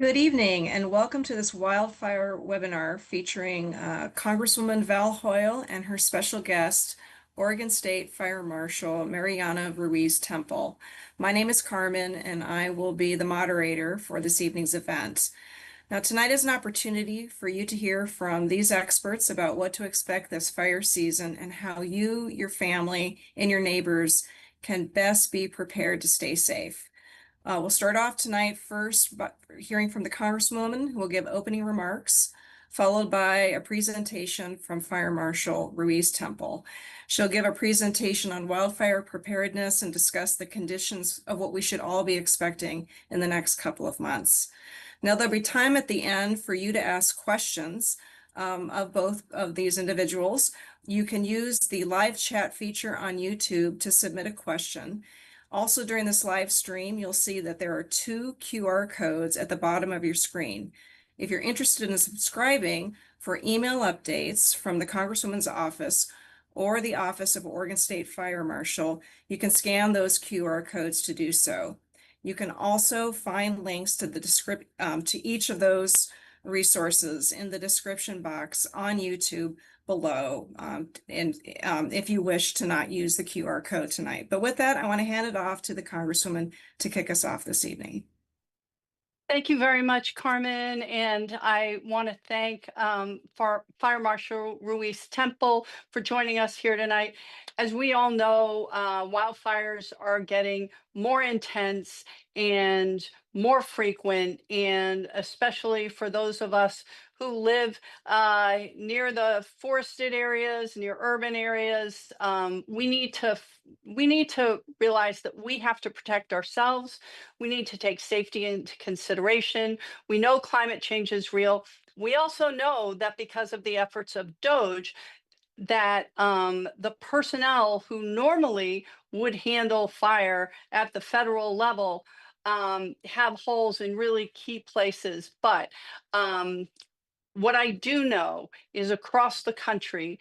Good evening and welcome to this wildfire webinar featuring Congresswoman Val Hoyle and her special guest, Oregon State Fire Marshal Mariana Ruiz-Temple. My name is Carmen and I will be the moderator for this evening's event. Now, tonight is an opportunity for you to hear from these experts about what to expect this fire season and how you, your family, and your neighbors can best be prepared to stay safe. We'll start off tonight first by hearing from the Congresswoman, who will give opening remarks, followed by a presentation from Fire Marshal Ruiz-Temple. She'll give a presentation on wildfire preparedness and discuss the conditions of what we should all be expecting in the next couple of months. Now, there'll be time at the end for you to ask questions of both of these individuals. You can use the live chat feature on YouTube to submit a question. Also, during this live stream, you'll see that there are two QR codes at the bottom of your screen. If you're interested in subscribing for email updates from the Congresswoman's office or the Office of Oregon State Fire Marshal, you can scan those QR codes to do so. You can also find links to to each of those resources in the description box on YouTube below, if you wish to not use the QR code tonight. But with that, I want to hand it off to the Congresswoman to kick us off this evening. Thank you very much, Carmen. And I want to thank Fire Marshal Ruiz-Temple for joining us here tonight. As we all know, wildfires are getting more intense and more frequent, and especially for those of us who live near the forested areas, near urban areas, we need to realize that we have to protect ourselves. We need to take safety into consideration. We know climate change is real. We also know that because of the efforts of DOGE, that the personnel who normally would handle fire at the federal level have holes in really key places. But what I do know is across the country,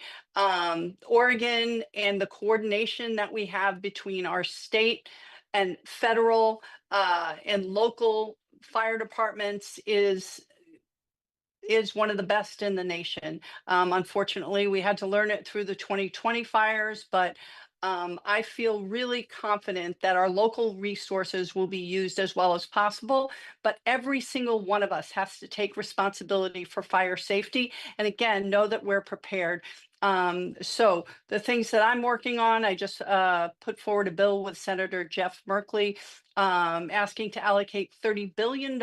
Oregon and the coordination that we have between our state and federal and local fire departments is one of the best in the nation. Unfortunately, we had to learn it through the 2020 fires, but I feel really confident that our local resources will be used as well as possible, but every single one of us has to take responsibility for fire safety. And again, know that we're prepared. So the things that I'm working on, I just put forward a bill with Senator Jeff Merkley asking to allocate $30 billion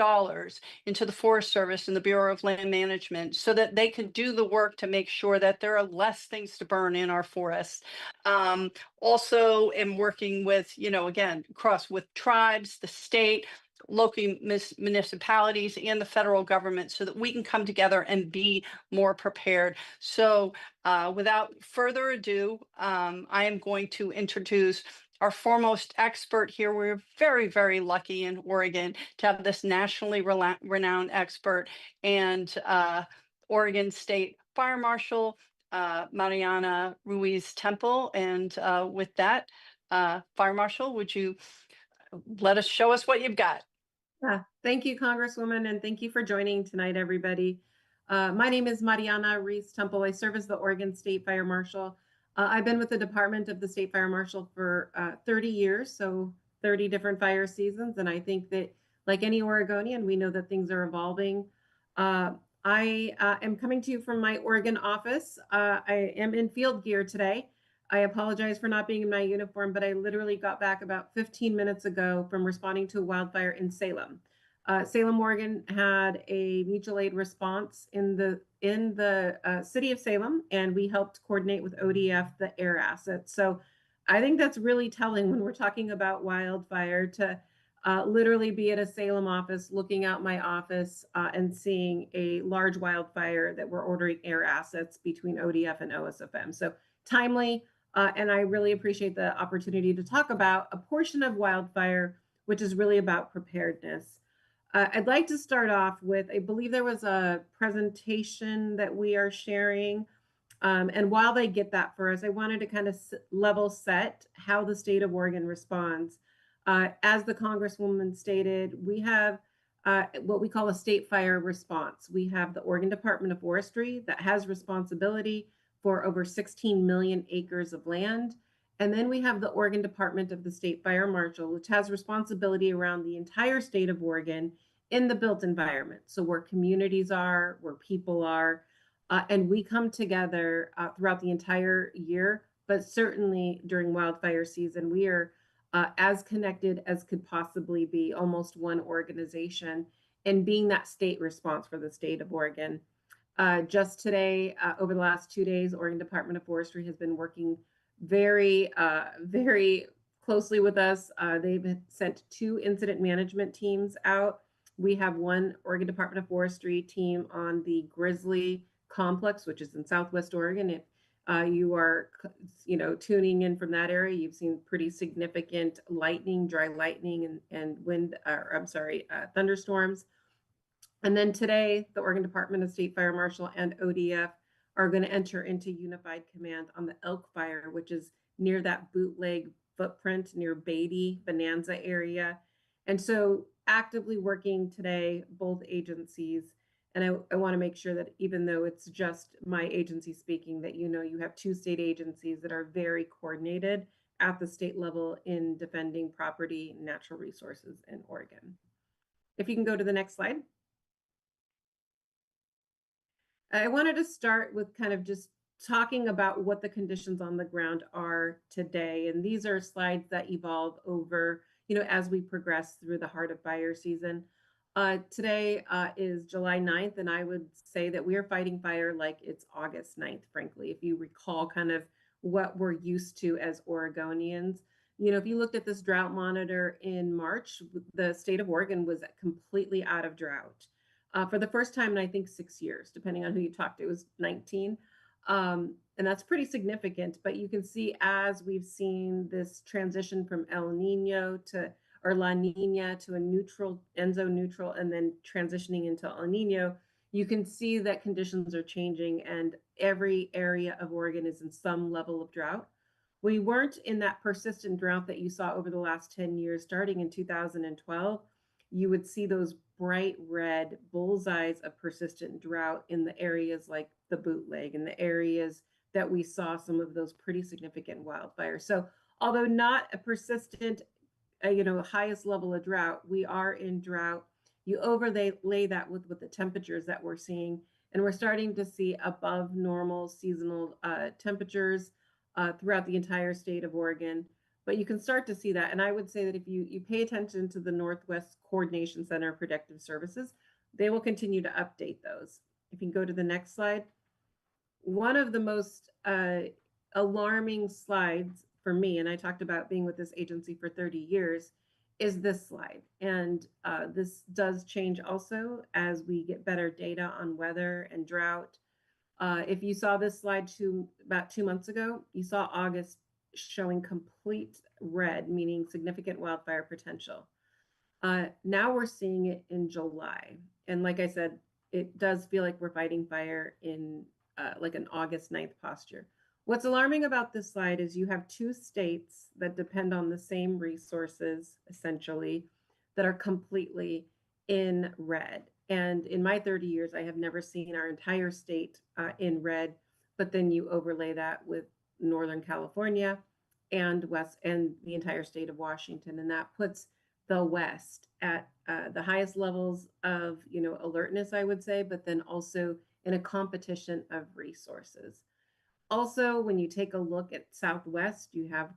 into the Forest Service and the Bureau of Land Management so that they can do the work to make sure that there are less things to burn in our forests. Also am working with, again, with tribes, the state, local municipalities, and the federal government so that we can come together and be more prepared. So without further ado, I am going to introduce our foremost expert here. We're very, very lucky in Oregon to have this nationally renowned expert and Oregon State Fire Marshal Mariana Ruiz-Temple. And with that, Fire Marshal, would you show us what you've got? Yeah, thank you, Congresswoman, and thank you for joining tonight, everybody. My name is Mariana Ruiz-Temple. I serve as the Oregon State Fire Marshal. I've been with the Department of the State Fire Marshal for 30 years, so 30 different fire seasons, and I think that, like any Oregonian, we know that things are evolving. I am coming to you from my Oregon office. I am in field gear today. I apologize for not being in my uniform, but I literally got back about 15 minutes ago from responding to a wildfire in Salem. Salem, Oregon had a mutual aid response in the city of Salem, and we helped coordinate with ODF the air assets. So I think that's really telling when we're talking about wildfire to literally be at a Salem office, looking out my office and seeing a large wildfire that we're ordering air assets between ODF and OSFM. So timely. And I really appreciate the opportunity to talk about a portion of wildfire, which is really about preparedness. I'd like to start off with, I believe there was a presentation that we are sharing. And while they get that for us, I wanted to kind of level set how the state of Oregon responds. As the Congresswoman stated, we have what we call a state fire response. We have the Oregon Department of Forestry that has responsibility for over 16 million acres of land. And then we have the Oregon Department of the State Fire Marshal, which has responsibility around the entire state of Oregon in the built environment. So where communities are, where people are, and we come together throughout the entire year, but certainly during wildfire season, we are as connected as could possibly be, almost one organization, and being that state response for the state of Oregon. Just today, over the last 2 days, Oregon Department of Forestry has been working very, very closely with us. They've sent 2 incident management teams out. We have one Oregon Department of Forestry team on the Grizzly Complex, which is in Southwest Oregon. If you are, tuning in from that area, you've seen pretty significant lightning, dry lightning, and wind, thunderstorms. And then today, the Oregon Department of State Fire Marshal and ODF are going to enter into unified command on the Elk Fire, which is near that bootleg footprint near Beatty, Bonanza area. And so actively working today, both agencies. And I want to make sure that even though it's just my agency speaking, that you have 2 state agencies that are very coordinated at the state level in defending property and natural resources in Oregon. If you can go to the next slide. I wanted to start with kind of just talking about what the conditions on the ground are today. And these are slides that evolve over, as we progress through the heart of fire season. Today is July 9th, and I would say that we are fighting fire like it's August 9th, frankly, if you recall kind of what we're used to as Oregonians. If you looked at this drought monitor in March, the state of Oregon was completely out of drought. For the first time in, I think, 6 years, depending on who you talked to, it was 19. And that's pretty significant. But you can see as we've seen this transition from El Nino or La Nina to a neutral, Enzo neutral, and then transitioning into El Nino, you can see that conditions are changing and every area of Oregon is in some level of drought. We weren't in that persistent drought that you saw over the last 10 years. Starting in 2012, you would see those bright red bullseyes of persistent drought in the areas like the bootleg and the areas that we saw some of those pretty significant wildfires. So although not a persistent, highest level of drought, we are in drought. You overlay that with the temperatures that we're seeing, and we're starting to see above normal seasonal temperatures throughout the entire state of Oregon. But you can start to see that. And I would say that if you pay attention to the Northwest Coordination Center of Protective Services, they will continue to update those. If you can go to the next slide. One of the most alarming slides for me, and I talked about being with this agency for 30 years, is this slide. And this does change also as we get better data on weather and drought. If you saw this slide about 2 months ago, you saw August showing complete red, meaning significant wildfire potential. Now we're seeing it in July. And like I said, it does feel like we're fighting fire in like an August 9th posture. What's alarming about this slide is you have 2 states that depend on the same resources, essentially, that are completely in red. And in my 30 years, I have never seen our entire state in red, but then you overlay that with Northern California and the entire state of Washington. And that puts the West at the highest levels of, alertness, I would say, but then also in a competition of resources. Also, when you take a look at Southwest, you have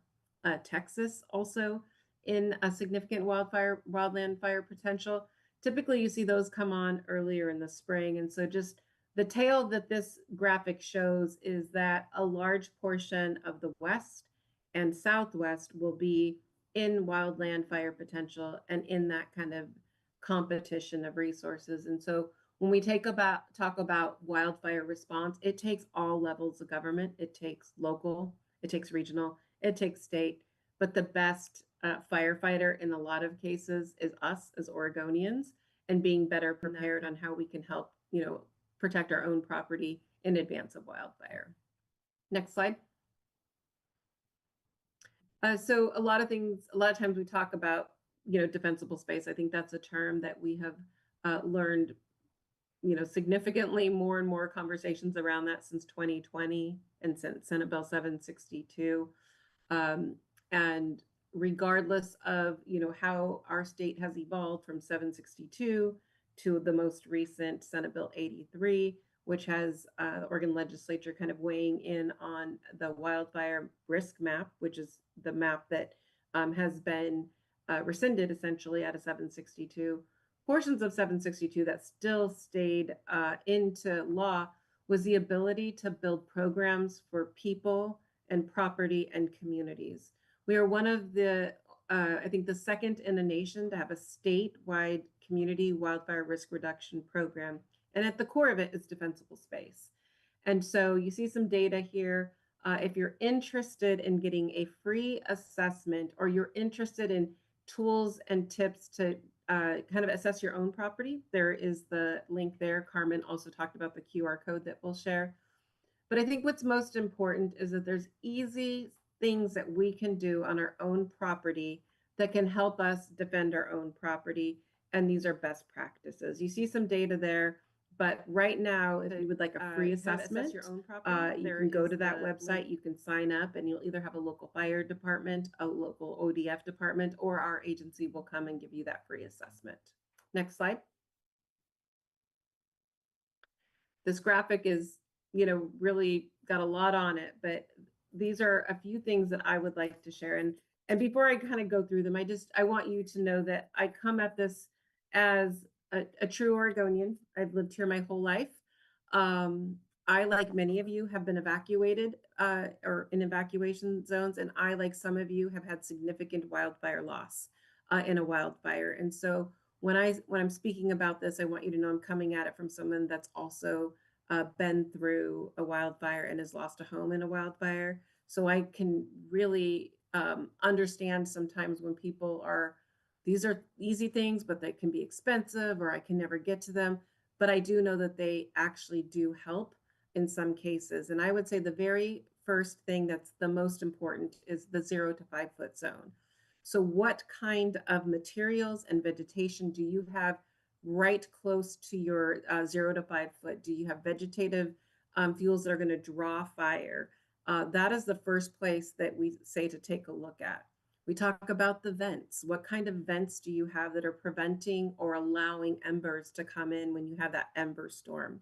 Texas also in a significant wildland fire potential. Typically, you see those come on earlier in the spring. And so just the tail that this graphic shows is that a large portion of the West and Southwest will be in wildland fire potential and in that kind of competition of resources. And so when we talk about wildfire response, it takes all levels of government. It takes local, it takes regional, it takes state, but the best firefighter in a lot of cases is us as Oregonians, and being better prepared on how we can help, protect our own property in advance of wildfire. Next slide. So a lot of times we talk about, defensible space. I think that's a term that we have learned, significantly more and more conversations around that since 2020 and since Senate Bill 762. And regardless of, how our state has evolved from 762 to the most recent Senate Bill 83, which has the Oregon legislature kind of weighing in on the wildfire risk map, which is the map that has been rescinded essentially out of 762. Portions of 762 that still stayed into law was the ability to build programs for people and property and communities. We are one of the, I think, the second in the nation to have a statewide community wildfire risk reduction program. And at the core of it is defensible space. And so you see some data here. If you're interested in getting a free assessment, or you're interested in tools and tips to kind of assess your own property, there is the link there. Carmen also talked about the QR code that we'll share. But I think what's most important is that there's easy things that we can do on our own property that can help us defend our own property. And these are best practices. You see some data there, but right now, if you would like a free assessment, your own property, you can go to that website, you can sign up, and you'll either have a local fire department, a local ODF department, or our agency will come and give you that free assessment. Next slide. This graphic is, really got a lot on it, but these are a few things that I would like to share. And before I kind of go through them, I want you to know that I come at this as a true Oregonian. I've lived here my whole life. I, like many of you, have been evacuated or in evacuation zones, and I, like some of you, have had significant wildfire loss in a wildfire. And so when I'm speaking about this, I want you to know I'm coming at it from someone that's also been through a wildfire and has lost a home in a wildfire. So I can really understand sometimes when people these are easy things, but they can be expensive, or I can never get to them. But I do know that they actually do help in some cases. And I would say the very first thing that's the most important is the 0 to 5 foot zone. So what kind of materials and vegetation do you have right close to your 0 to 5 foot? Do you have vegetative fuels that are going to draw fire? That is the first place that we say to take a look at. We talk about the vents. What kind of vents do you have that are preventing or allowing embers to come in when you have that ember storm?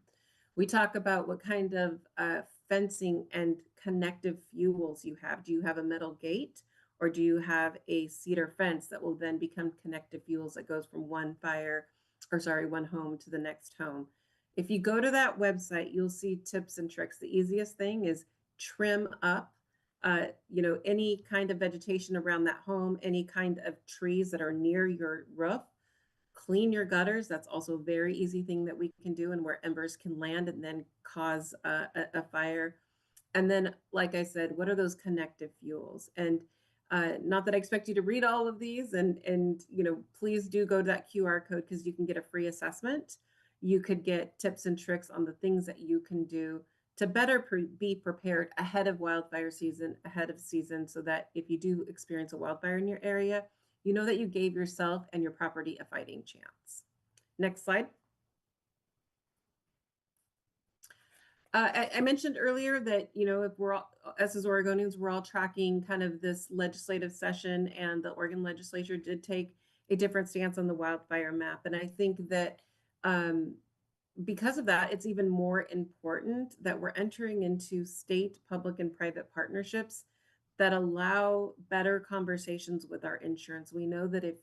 We talk about what kind of fencing and connective fuels you have. Do you have a metal gate, or do you have a cedar fence that will then become connective fuels that goes from one home to the next home? If you go to that website, you'll see tips and tricks. The easiest thing is trim up, any kind of vegetation around that home, any kind of trees that are near your roof. Clean your gutters. That's also a very easy thing that we can do, and where embers can land and then cause a fire. And then, like I said, what are those connective fuels? And not that I expect you to read all of these, and please do go to that QR code, because you can get a free assessment. You could get tips and tricks on the things that you can do to better be prepared ahead of wildfire season, so that if you do experience a wildfire in your area, you know that you gave yourself and your property a fighting chance. Next slide. I mentioned earlier that, if we're all, as Oregonians, we're all tracking kind of this legislative session, and the Oregon legislature did take a different stance on the wildfire map. And I think that because of that, it's even more important that we're entering into state, public, and private partnerships that allow better conversations with our insurance. We know that if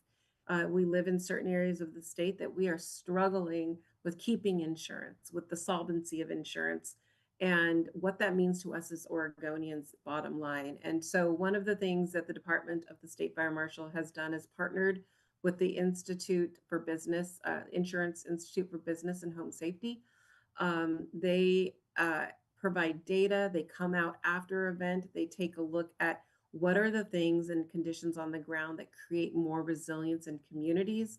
we live in certain areas of the state, that we are struggling with keeping insurance, with the solvency of insurance, and what that means to us as Oregonians, bottom line. And so one of the things that the Department of the State Fire Marshal has done is partnered with the Institute for Business, Insurance Institute for Business and Home Safety. They provide data. They come out after event. They take a look at what are the things and conditions on the ground that create more resilience in communities.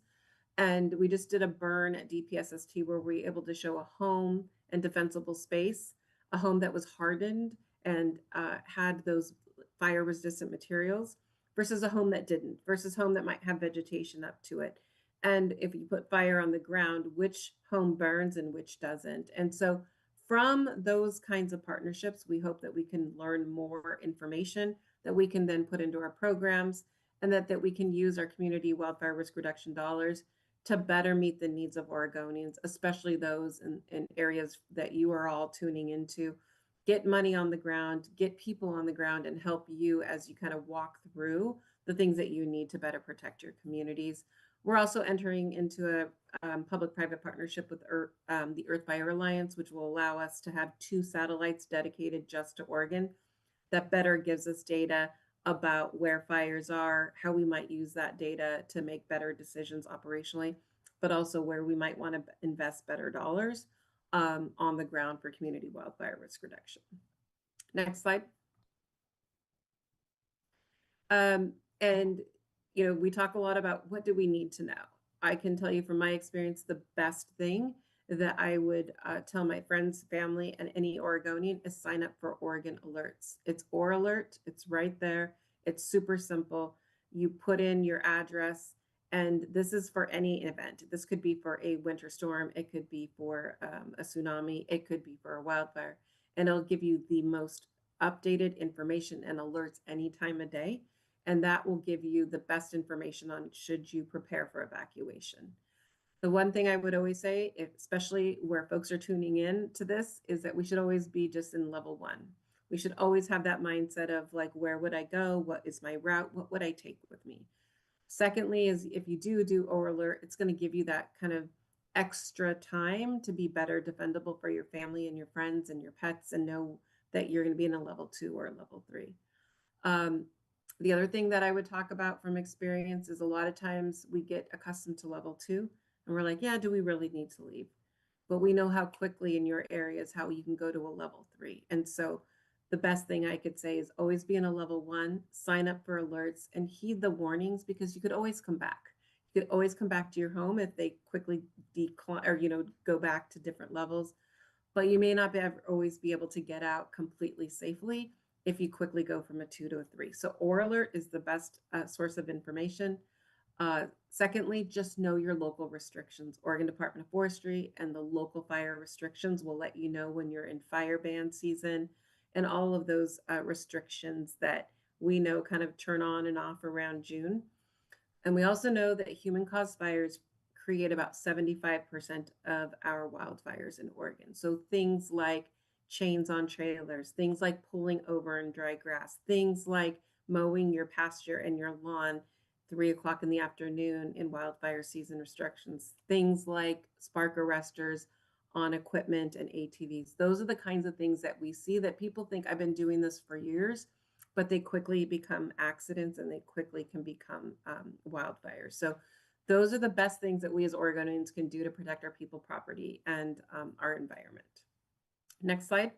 And we just did a burn at DPSST where we were able to show a home and defensible space, a home that was hardened and had those fire resistant materials, versus a home that didn't, versus home that might have vegetation up to it. And if you put fire on the ground, which home burns and which doesn't. And so from those kinds of partnerships, we hope that we can learn more information that we can then put into our programs, and that we can use our community wildfire risk reduction dollars to better meet the needs of Oregonians, especially those in areas that you are all tuning into. Get money on the ground, get people on the ground, and help you as you kind of walk through the things that you need to better protect your communities. We're also entering into a public-private partnership with the Earth Fire Alliance, which will allow us to have 2 satellites dedicated just to Oregon that better gives us data about where fires are, how we might use that data to make better decisions operationally, but also where we might want to invest better dollars on the ground for community wildfire risk reduction. Next slide. And we talk a lot about what do we need to know. I can tell you from my experience, the best thing that I would tell my friends, family, and any Oregonian is sign up for Oregon Alerts. It's OrAlert. It's right there. It's super simple. You put in your address, and this is for any event. This could be for a winter storm. It could be for a tsunami. It could be for a wildfire. And it'll give you the most updated information and alerts any time of day. And that will give you the best information on should you prepare for evacuation. The one thing I would always say, especially where folks are tuning in to this, is that we should always be just in level 1. We should always have that mindset of like, where would I go? What is my route? What would I take with me? Secondly, is if you do OrAlert, it's going to give you that kind of extra time to be better defendable for your family and your friends and your pets, and know that you're going to be in a level 2 or a level 3. The other thing that I would talk about from experience is a lot of times we get accustomed to level 2 and we're like, yeah, do we really need to leave? But we know how quickly in your areas how you can go to a level 3. And so the best thing I could say is always be in a level 1, sign up for alerts, and heed the warnings, because you could always come back. You could always come back to your home if they quickly decline or go back to different levels. But you may not always be able to get out completely safely if you quickly go from a 2 to a 3. So OrAlert is the best source of information. Secondly, just know your local restrictions. Oregon Department of Forestry and the local fire restrictions will let you know when you're in fire ban season, and all of those restrictions that we know kind of turn on and off around June. And we also know that human-caused fires create about 75% of our wildfires in Oregon. So things like chains on trailers, things like pulling over in dry grass, things like mowing your pasture and your lawn 3 o'clock in the afternoon in wildfire season restrictions, things like spark arresters on equipment and ATVs. Those are the kinds of things that we see that people think I've been doing this for years, but they quickly become accidents and they quickly can become wildfires. So those are the best things that we as Oregonians can do to protect our people, property, and our environment. Next slide.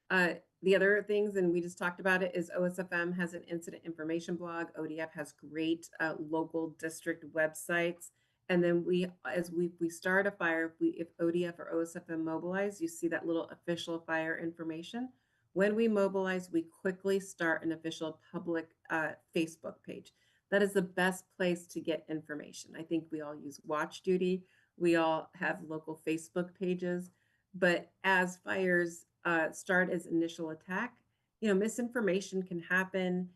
The other things, and we just talked about it, is OSFM has an incident information blog. ODF has great local district websites. And then as we start a fire, if ODF or OSFM mobilize, you see that little official fire information. When we mobilize, we quickly start an official public Facebook page. That is the best place to get information. I think we all use Watch Duty. We all have local Facebook pages. But as fires start as initial attack, misinformation can happen.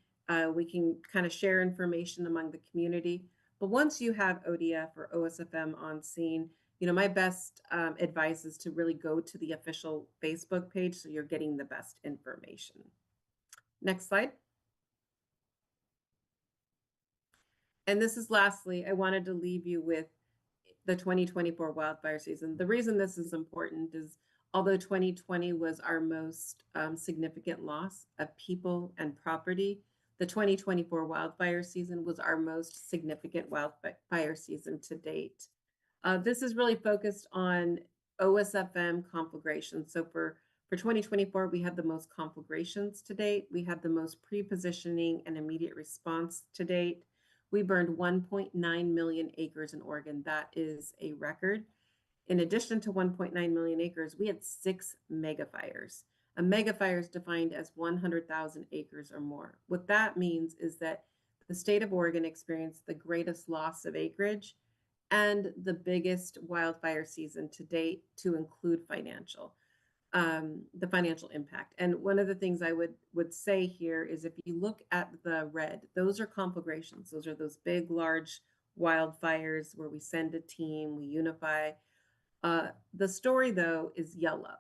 We can kind of share information among the community. But once you have ODF or OSFM on scene, my best advice is to really go to the official Facebook page so you're getting the best information. Next slide. And this is lastly, I wanted to leave you with the 2024 wildfire season. The reason this is important is although 2020 was our most significant loss of people and property, the 2024 wildfire season was our most significant wildfire season to date. This is really focused on OSFM conflagrations. So for 2024, we had the most conflagrations to date. We had the most pre-positioning and immediate response to date. We burned 1.9 million acres in Oregon. That is a record. In addition to 1.9 million acres, we had 6 megafires. A megafire is defined as 100,000 acres or more. What that means is that the state of Oregon experienced the greatest loss of acreage and the biggest wildfire season to date, to include the financial impact. And one of the things I would say here is, if you look at the red, those are conflagrations. Those are those big, large wildfires where we send a team, we unify. The story, though, is yellow,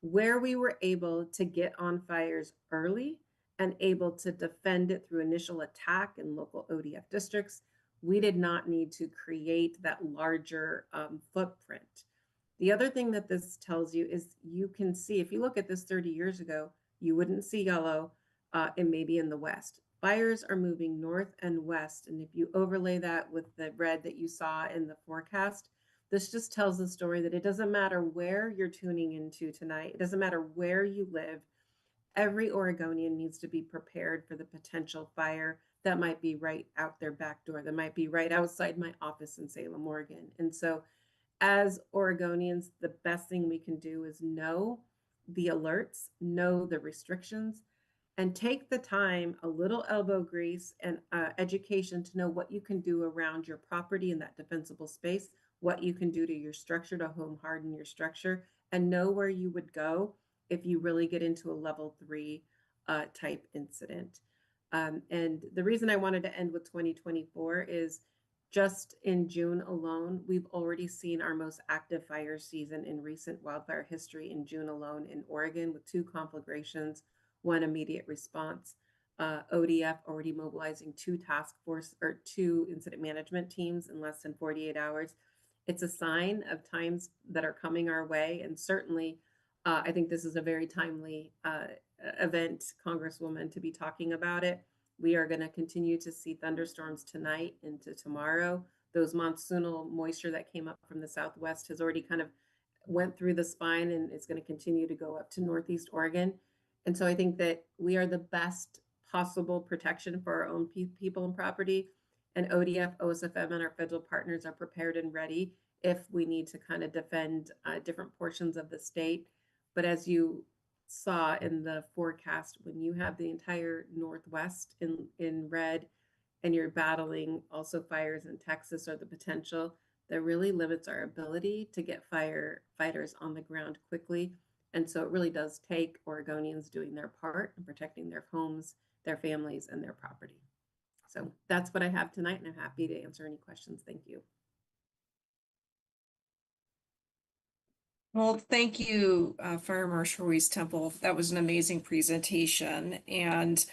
where we were able to get on fires early and able to defend it through initial attack in local ODF districts. We did not need to create that larger footprint. The other thing that this tells you is, you can see, if you look at this 30 years ago, you wouldn't see yellow, and maybe in the west. Fires are moving north and west. And if you overlay that with the red that you saw in the forecast, this just tells the story that it doesn't matter where you're tuning into tonight. It doesn't matter where you live. Every Oregonian needs to be prepared for the potential fire that might be right out their back door, that might be right outside my office in Salem, Oregon. And so, as Oregonians, the best thing we can do is know the alerts, know the restrictions, and take the time, a little elbow grease and education, to know what you can do around your property in that defensible space, what you can do to your structure to home harden your structure, and know where you would go if you really get into a level 3 type incident. And the reason I wanted to end with 2024 is, just in June alone, we've already seen our most active fire season in recent wildfire history in June alone in Oregon, with 2 conflagrations, 1 immediate response. ODF already mobilizing 2 task force or 2 incident management teams in less than 48 hours. It's a sign of times that are coming our way. And certainly, I think this is a very timely event, Congresswoman, to be talking about it. We are going to continue to see thunderstorms tonight into tomorrow. Those monsoonal moisture that came up from the southwest has already kind of went through the spine, and it's going to continue to go up to northeast Oregon. And so I think that we are the best possible protection for our own people and property. And ODF, OSFM, and our federal partners are prepared and ready if we need to kind of defend different portions of the state. But as you saw in the forecast, when you have the entire Northwest in red, and you're battling also fires in Texas, or the potential, that really limits our ability to get firefighters on the ground quickly. And so it really does take Oregonians doing their part in protecting their homes, their families, and their property. So that's what I have tonight, and I'm happy to answer any questions. Thank you. Well, thank you, Fire Marshal Ruiz-Temple. That was an amazing presentation. And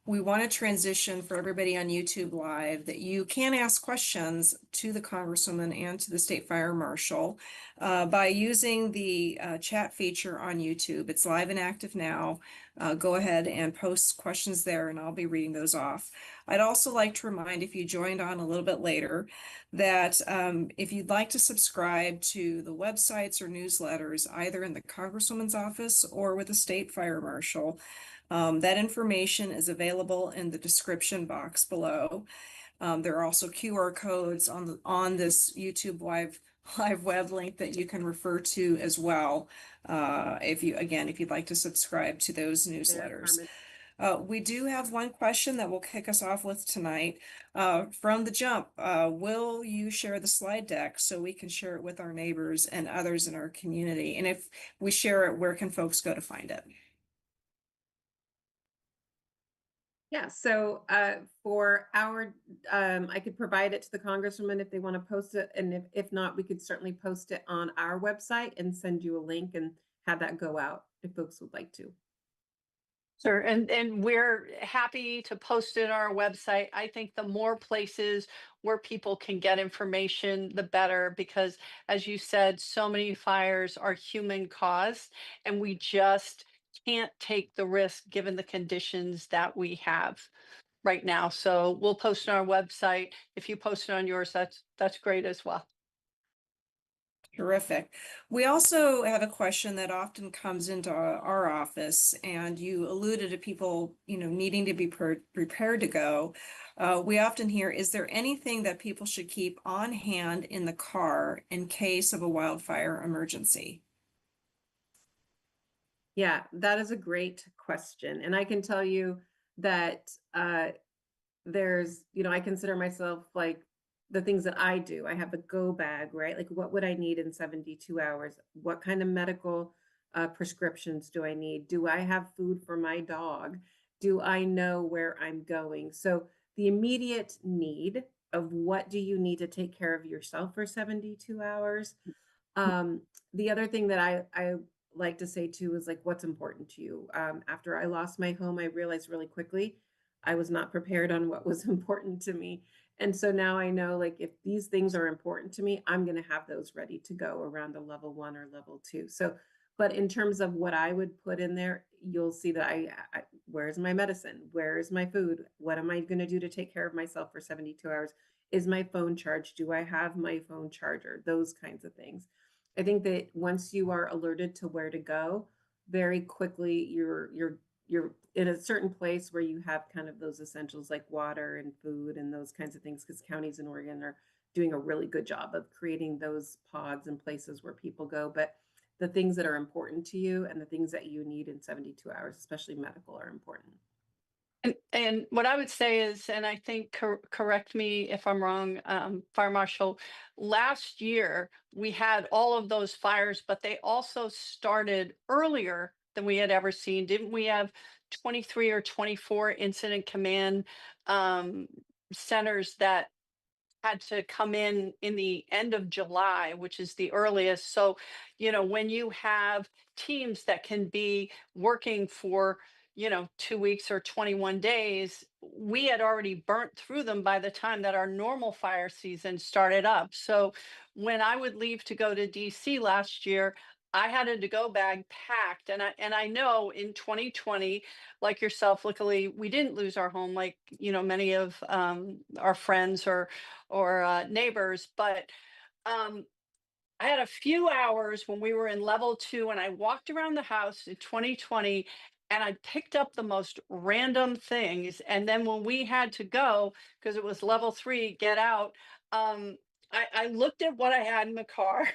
we want to transition for everybody on YouTube Live that you can ask questions to the Congresswoman and to the State Fire Marshal by using the chat feature on YouTube. It's live and active now. Go ahead and post questions there, and I'll be reading those off. I'd also like to remind, if you joined on a little bit later, that if you'd like to subscribe to the websites or newsletters, either in the Congresswoman's office or with the State Fire Marshal, that information is available in the description box below. There are also QR codes on this YouTube live web link that you can refer to as well. If you'd like to subscribe to those newsletters. We do have one question that we'll kick us off with tonight. From the jump, will you share the slide deck so we can share it with our neighbors and others in our community? And if we share it, where can folks go to find it? Yeah, so for our, I could provide it to the Congresswoman if they want to post it. And if not, we could certainly post it on our website and send you a link and have that go out if folks would like to. Sure, and we're happy to post it on our website. I think the more places where people can get information, the better, because as you said, so many fires are human caused, and we just can't take the risk given the conditions that we have right now. So we'll post it on our website. If you post it on yours, that's great as well. Terrific. We also have a question that often comes into our office, and you alluded to people, needing to be prepared to go. We often hear, is there anything that people should keep on hand in the car in case of a wildfire emergency? Yeah, that is a great question. And I can tell you that there's, I consider myself like the things that I do. I have the go bag, right? Like what would I need in 72 hours? What kind of medical prescriptions do I need? Do I have food for my dog? Do I know where I'm going? So the immediate need of what do you need to take care of yourself for 72 hours? Um, the other thing that I like to say too is like what's important to you. After I lost my home, I realized really quickly I was not prepared on what was important to me. And so now I know like if these things are important to me, I'm going to have those ready to go around a level 1 or level 2. So, but in terms of what I would put in there, you'll see that where's my medicine? Where's my food? What am I going to do to take care of myself for 72 hours? Is my phone charged? Do I have my phone charger? Those kinds of things. I think that once you are alerted to where to go, very quickly you're in a certain place where you have kind of those essentials like water and food and those kinds of things, because counties in Oregon are doing a really good job of creating those pods and places where people go. But the things that are important to you and the things that you need in 72 hours, especially medical, are important. And what I would say is, and I think correct me if I'm wrong, Fire Marshal, last year we had all of those fires, but they also started earlier than we had ever seen. Didn't we have 23 or 24 incident command um, centers that had to come in the end of July, which is the earliest. So, when you have teams that can be working for, 2 weeks or 21 days, we had already burnt through them by the time that our normal fire season started up. So, when I would leave to go to DC last year, I had a to-go bag packed, and I know in 2020, like yourself, luckily we didn't lose our home, like many of our friends or neighbors. But um, I had a few hours when we were in level 2, and I walked around the house in 2020 and I picked up the most random things. And then when we had to go, because it was level 3, get out, I looked at what I had in the car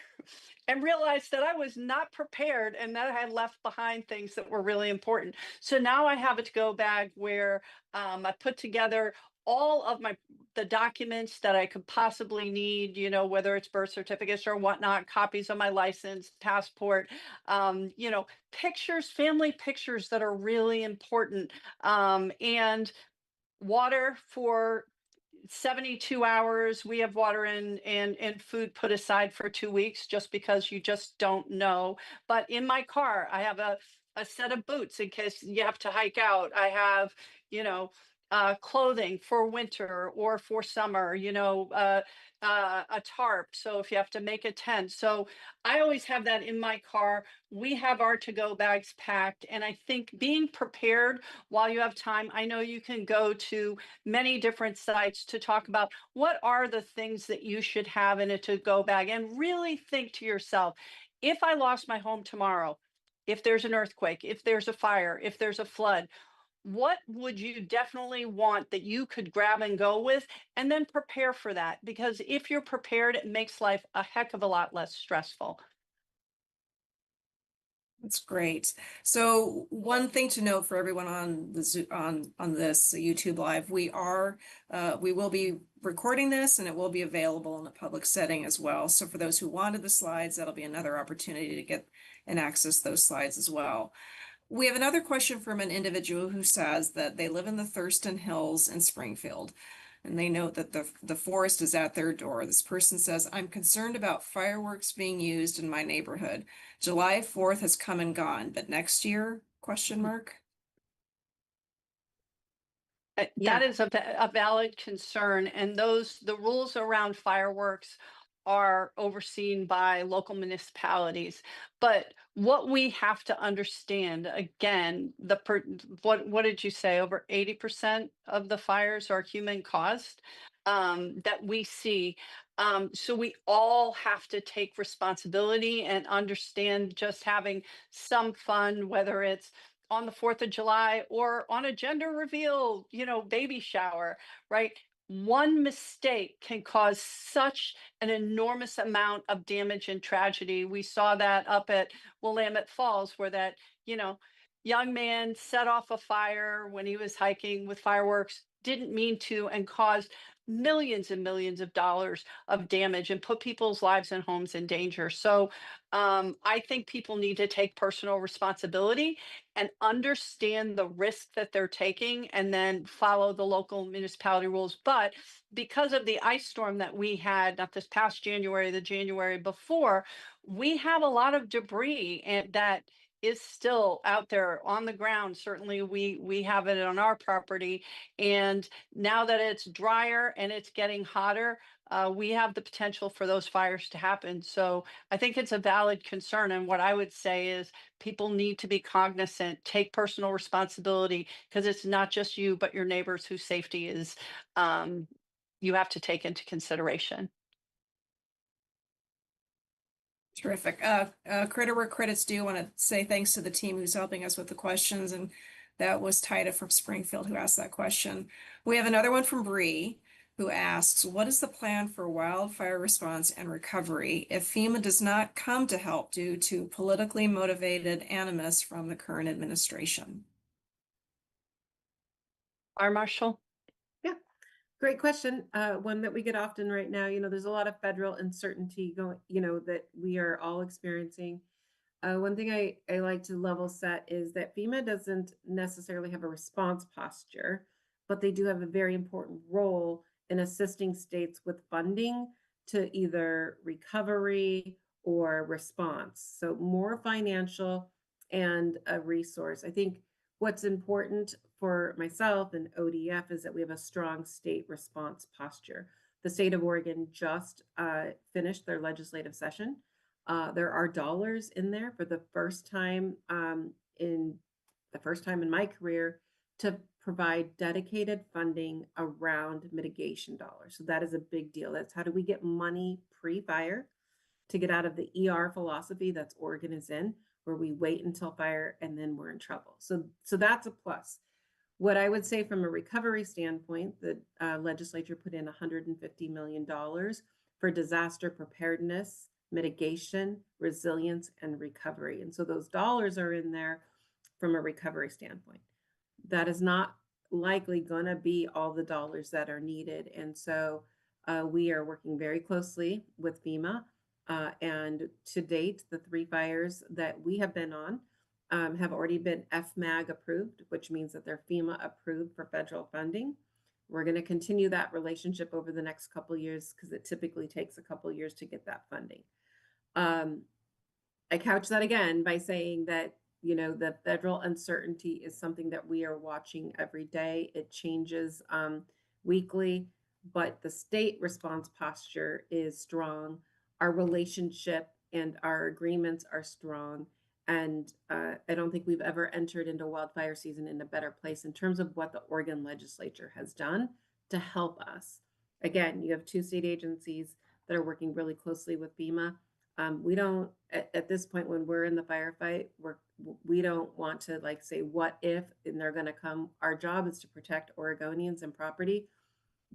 and realized that I was not prepared and that I had left behind things that were really important. So now I have a to-go bag where I put together all of the documents that I could possibly need, whether it's birth certificates or whatnot, copies of my license, passport, pictures, family pictures that are really important, and water for 72 hours. We have water and food put aside for 2 weeks just because you just don't know. But in my car, I have a set of boots in case you have to hike out. I have, you know, clothing for winter or for summer, a tarp. So if you have to make a tent. So I always have that in my car. We have our to-go bags packed. And I think being prepared while you have time, I know you can go to many different sites to talk about what are the things that you should have in a to-go bag, and really think to yourself, if I lost my home tomorrow, if there's an earthquake, if there's a fire, if there's a flood, what would you definitely want that you could grab and go with, and then prepare for that? Because if you're prepared, it makes life a heck of a lot less stressful. That's great. So one thing to note for everyone on the on this YouTube live, we will be recording this and it will be available in a public setting as well. So for those who wanted the slides, that'll be another opportunity to get and access those slides as well. We have another question from an individual who says that they live in the Thurston Hills in Springfield, and they note that the forest is at their door. This person says, I'm concerned about fireworks being used in my neighborhood. July 4th has come and gone, but next year, question mark? Yeah. That is a valid concern, and the rules around fireworks are overseen by local municipalities. But what we have to understand, again, what did you say? Over 80% of the fires are human caused, that we see. So we all have to take responsibility and understand just having some fun, whether it's on the 4th of July or on a gender reveal, baby shower, right? One mistake can cause such an enormous amount of damage and tragedy. We saw that up at Willamette Falls, where that, young man set off a fire when he was hiking with fireworks, didn't mean to and caused millions and millions of dollars of damage and put people's lives and homes in danger. So I think people need to take personal responsibility and understand the risk that they're taking and then follow the local municipality rules. But because of the ice storm that we had, not this past January, the January before, we have a lot of debris and that is still out there on the ground. Certainly we have it on our property. And now that it's drier and it's getting hotter, we have the potential for those fires to happen. So I think it's a valid concern. And what I would say is people need to be cognizant, take personal responsibility, because it's not just you, but your neighbors whose safety is you have to take into consideration. Terrific. Credit where credit's due. I want to say thanks to the team who's helping us with the questions, and that was Tida from Springfield who asked that question. We have another one from Bree who asks, what is the plan for wildfire response and recovery if FEMA does not come to help due to politically motivated animus from the current administration? Our Marshal? Yeah, great question. One that we get often right now. There's a lot of federal uncertainty going, that we are all experiencing. One thing I like to level set is that FEMA doesn't necessarily have a response posture, but they do have a very important role in assisting states with funding to either recovery or response. So more financial and a resource. I think what's important for myself and ODF is that we have a strong state response posture. The state of Oregon just finished their legislative session. There are dollars in there for the first time in my career to provide dedicated funding around mitigation dollars. So that is a big deal. That's how do we get money pre-fire to get out of the ER philosophy that's Oregon is in, where we wait until fire and then we're in trouble. So that's a plus. What I would say from a recovery standpoint, the legislature put in $150 million for disaster preparedness, mitigation, resilience, and recovery. And so those dollars are in there from a recovery standpoint. That is not likely going to be all the dollars that are needed. And so we are working very closely with FEMA. And to date, the 3 fires that we have been on have already been FMAG approved, which means that they're FEMA approved for federal funding. We're going to continue that relationship over the next couple of years because it typically takes a couple of years to get that funding. I couch that again by saying that, the federal uncertainty is something that we are watching every day. It changes weekly, but the state response posture is strong. Our relationship and our agreements are strong. And I don't think we've ever entered into wildfire season in a better place in terms of what the Oregon legislature has done to help us. Again, you have 2 state agencies that are working really closely with FEMA. We don't, at this point, when we're in the firefight, we don't want to say, what if, and they're going to come. Our job is to protect Oregonians and property,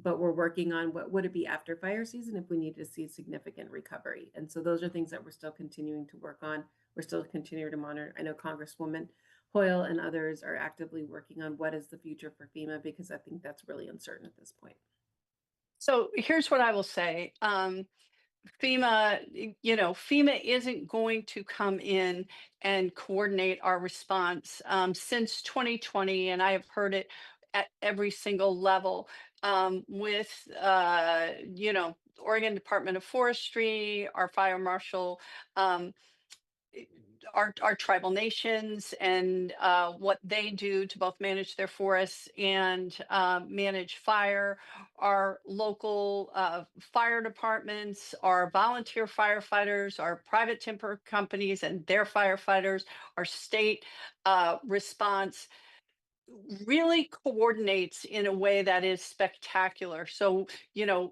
but we're working on what would it be after fire season if we need to see significant recovery. And so those are things that we're still continuing to work on. We're still continuing to monitor. I know Congresswoman Hoyle and others are actively working on what is the future for FEMA, because I think that's really uncertain at this point. So here's what I will say. FEMA, FEMA isn't going to come in and coordinate our response since 2020, and I have heard it at every single level with, Oregon Department of Forestry, our fire marshal, our tribal nations, and what they do to both manage their forests and manage fire, our local fire departments, our volunteer firefighters, our private timber companies and their firefighters, our state response really coordinates in a way that is spectacular. So,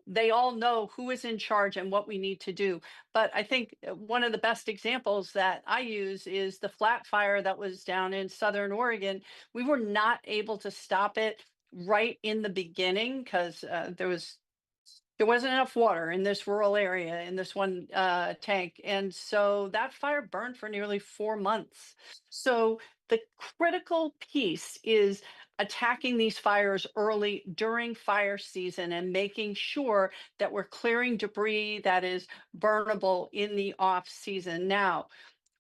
they all know who is in charge and what we need to do. But I think one of the best examples that I use is the flat fire that was down in Southern Oregon. We were not able to stop it right in the beginning because there wasn't enough water in this rural area in this one tank. And so that fire burned for nearly 4 months. So the critical piece is attacking these fires early during fire season and making sure that we're clearing debris that is burnable in the off season. Now,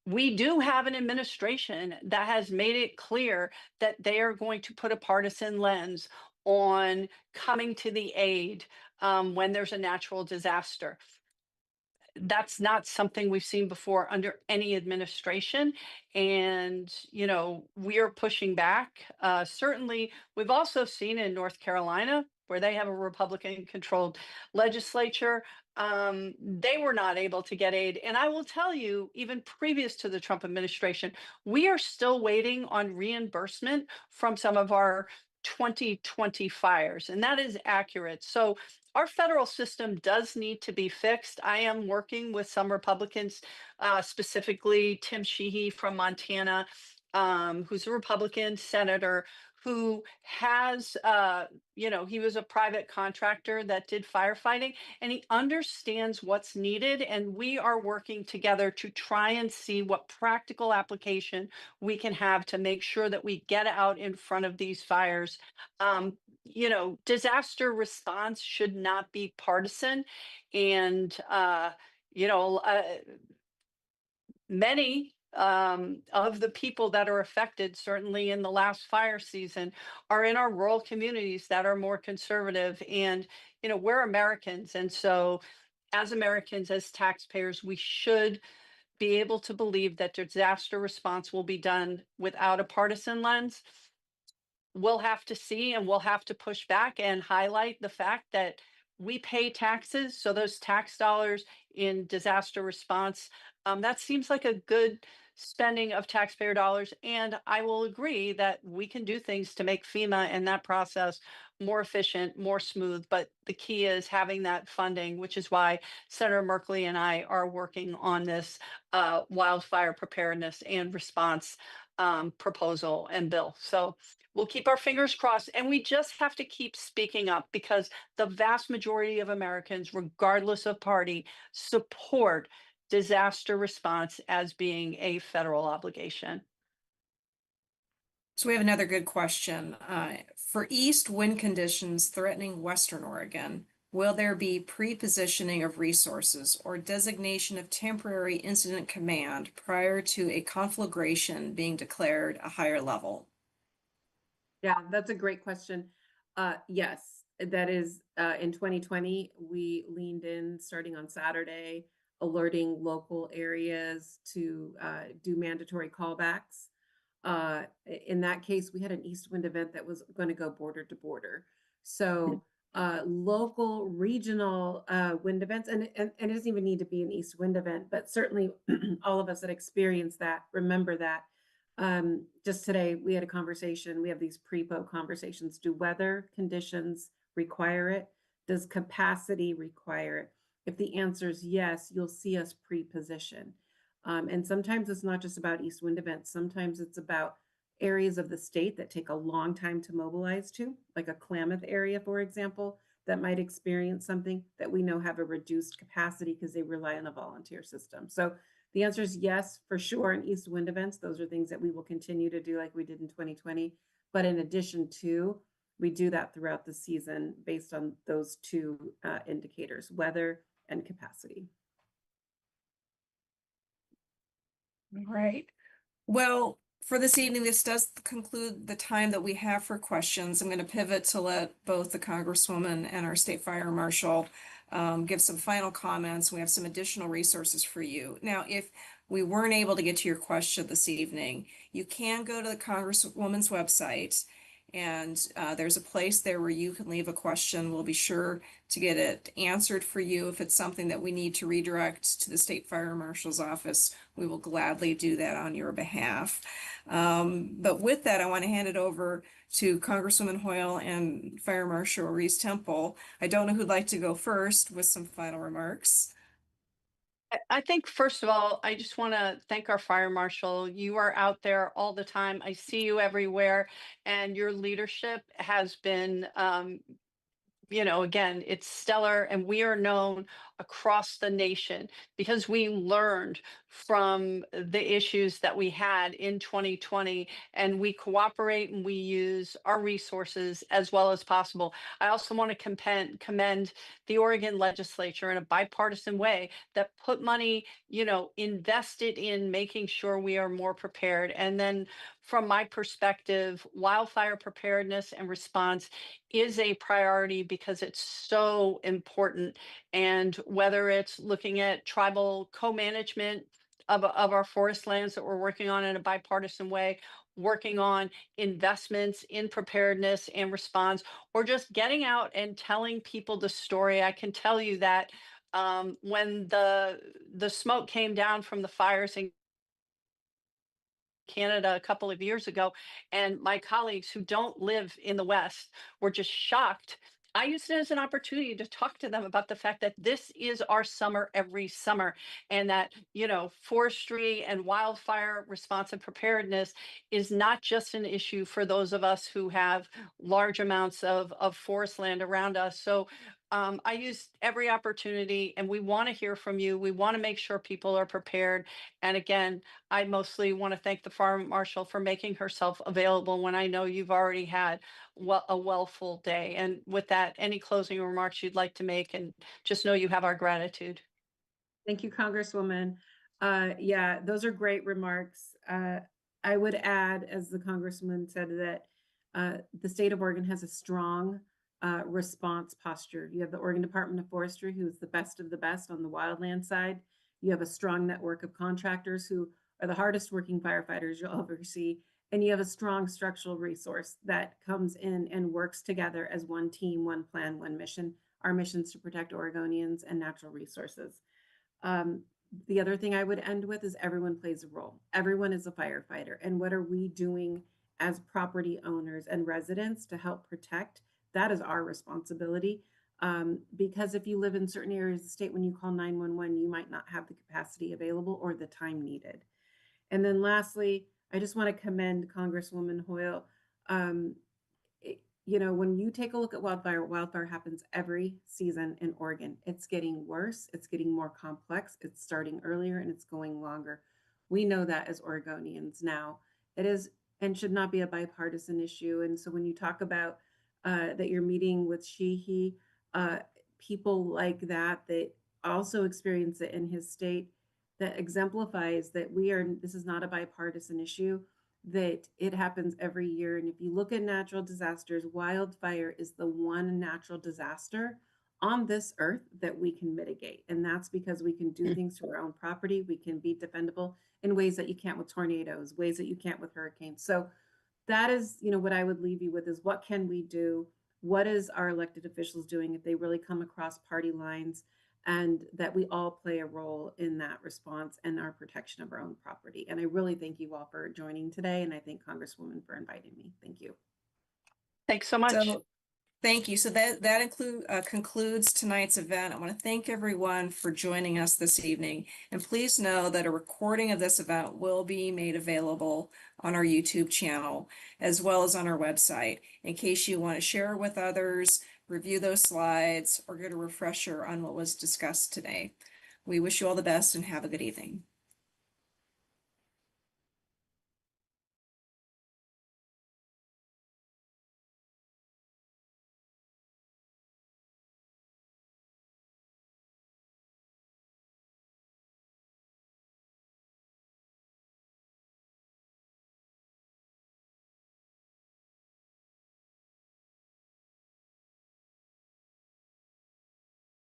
we do have an administration that has made it clear that they are going to put a partisan lens on coming to the aid when there's a natural disaster. That's not something we've seen before under any administration. And, we are pushing back. Certainly, we've also seen in North Carolina, where they have a Republican controlled legislature, they were not able to get aid. And I will tell you, even previous to the Trump administration, we are still waiting on reimbursement from some of our 2020 fires. And that is accurate. So, our federal system does need to be fixed. I am working with some Republicans, specifically Tim Sheehy from Montana, who's a Republican senator who has, he was a private contractor that did firefighting, and he understands what's needed. And we are working together to try and see what practical application we can have to make sure that we get out in front of these fires. Disaster response should not be partisan. And, you know, uh, many of the people that are affected, certainly in the last fire season, are in our rural communities that are more conservative. And, we're Americans. And so, as Americans, as taxpayers, we should be able to believe that disaster response will be done without a partisan lens. We'll have to see, and we'll have to push back and highlight the fact that we pay taxes. So those tax dollars in disaster response, that seems like a good spending of taxpayer dollars. And I will agree that we can do things to make FEMA and that process more efficient, more smooth. But the key is having that funding, which is why Senator Merkley and I are working on this wildfire preparedness and response proposal and bill. So we'll keep our fingers crossed, and we just have to keep speaking up, because the vast majority of Americans, regardless of party, support disaster response as being a federal obligation. So we have another good question. For east wind conditions threatening Western Oregon, will there be pre-positioning of resources or designation of temporary incident command prior to a conflagration being declared a higher level? Yeah, that's a great question. Yes, that is, in 2020, we leaned in starting on Saturday, alerting local areas to do mandatory callbacks. In that case, we had an east wind event that was going to go border to border. So local, regional wind events, and it doesn't even need to be an east wind event, but certainly all of us that experienced that remember that. Just today, we had a conversation. We have these pre-po conversations. Do weather conditions require it? Does capacity require it? If the answer is yes, you'll see us pre-position. And sometimes it's not just about east wind events. Sometimes it's about areas of the state that take a long time to mobilize to, like a Klamath area, for example, that might experience something that we know have a reduced capacity because they rely on a volunteer system. So the answer is yes, for sure. In east wind events, those are things that we will continue to do like we did in 2020. But in addition to, we do that throughout the season based on those two indicators, weather and capacity. All right. Well, for this evening, this does conclude the time that we have for questions. I'm going to pivot to let both the Congresswoman and our State Fire Marshal give some final comments. We have some additional resources for you. Now, if we weren't able to get to your question this evening, you can go to the Congresswoman's website, and there's a place there where you can leave a question. We'll be sure to get it answered for you. If it's something that we need to redirect to the State Fire Marshal's office, we will gladly do that on your behalf. But with that, I want to hand it over to Congresswoman Hoyle and Fire Marshal Ruiz-Temple. I don't know who'd like to go first with some final remarks. I think, first of all, I just want to thank our fire marshal. You are out there all the time. I see you everywhere, and your leadership has been again, it's stellar, and we are known across the nation because we learned from the issues that we had in 2020, and we cooperate and we use our resources as well as possible. I also want to commend the Oregon legislature in a bipartisan way that put money, invested in making sure we are more prepared. And then from my perspective, wildfire preparedness and response is a priority because it's so important. And whether it's looking at tribal co-management of our forest lands that we're working on in a bipartisan way, working on investments in preparedness and response, or just getting out and telling people the story. I can tell you that when the smoke came down from the fires in Canada a couple of years ago, and my colleagues who don't live in the West were just shocked. I used it as an opportunity to talk to them about the fact that this is our summer every summer, and that, forestry and wildfire response and preparedness is not just an issue for those of us who have large amounts of forest land around us. So I used every opportunity, and we want to hear from you. We want to make sure people are prepared. And again, I mostly want to thank the Fire Marshal for making herself available when I know you've already had a full day. And with that, any closing remarks you'd like to make, and just know you have our gratitude. Thank you, Congresswoman. Yeah, those are great remarks. I would add, as the Congresswoman said, that the state of Oregon has a strong response posture. You have the Oregon Department of Forestry, who is the best of the best on the wildland side. You have a strong network of contractors who are the hardest working firefighters you'll ever see. And you have a strong structural resource that comes in and works together as one team, one plan, one mission. Our mission is to protect Oregonians and natural resources. The other thing I would end with is everyone plays a role. Everyone is a firefighter. And what are we doing as property owners and residents to help protect? That is our responsibility. Because if you live in certain areas of the state, when you call 911, you might not have the capacity available or the time needed. And then lastly, I just want to commend Congresswoman Hoyle. When you take a look at wildfire happens every season in Oregon. It's getting worse, it's getting more complex, it's starting earlier, and it's going longer. We know that as Oregonians now. It is and should not be a bipartisan issue. And so when you talk about that you're meeting with he, people like that also experience it in his state, that exemplifies that this is not a bipartisan issue, that it happens every year. And if you look at natural disasters, wildfire is the one natural disaster on this earth that we can mitigate. And that's because we can do things to our own property. We can be defendable in ways that you can't with tornadoes, ways that you can't with hurricanes. So that is, what I would leave you with is, what can we do? What is our elected officials doing if they really come across party lines? And that we all play a role in that response and our protection of our own property. And I really thank you all for joining today. And I thank Congresswoman for inviting me. Thank you. Thanks so much. So, thank you. So that concludes tonight's event. I want to thank everyone for joining us this evening. And please know that a recording of this event will be made available on our YouTube channel, as well as on our website, in case you want to share it with others, review those slides, or get a refresher on what was discussed today. We wish you all the best and have a good evening.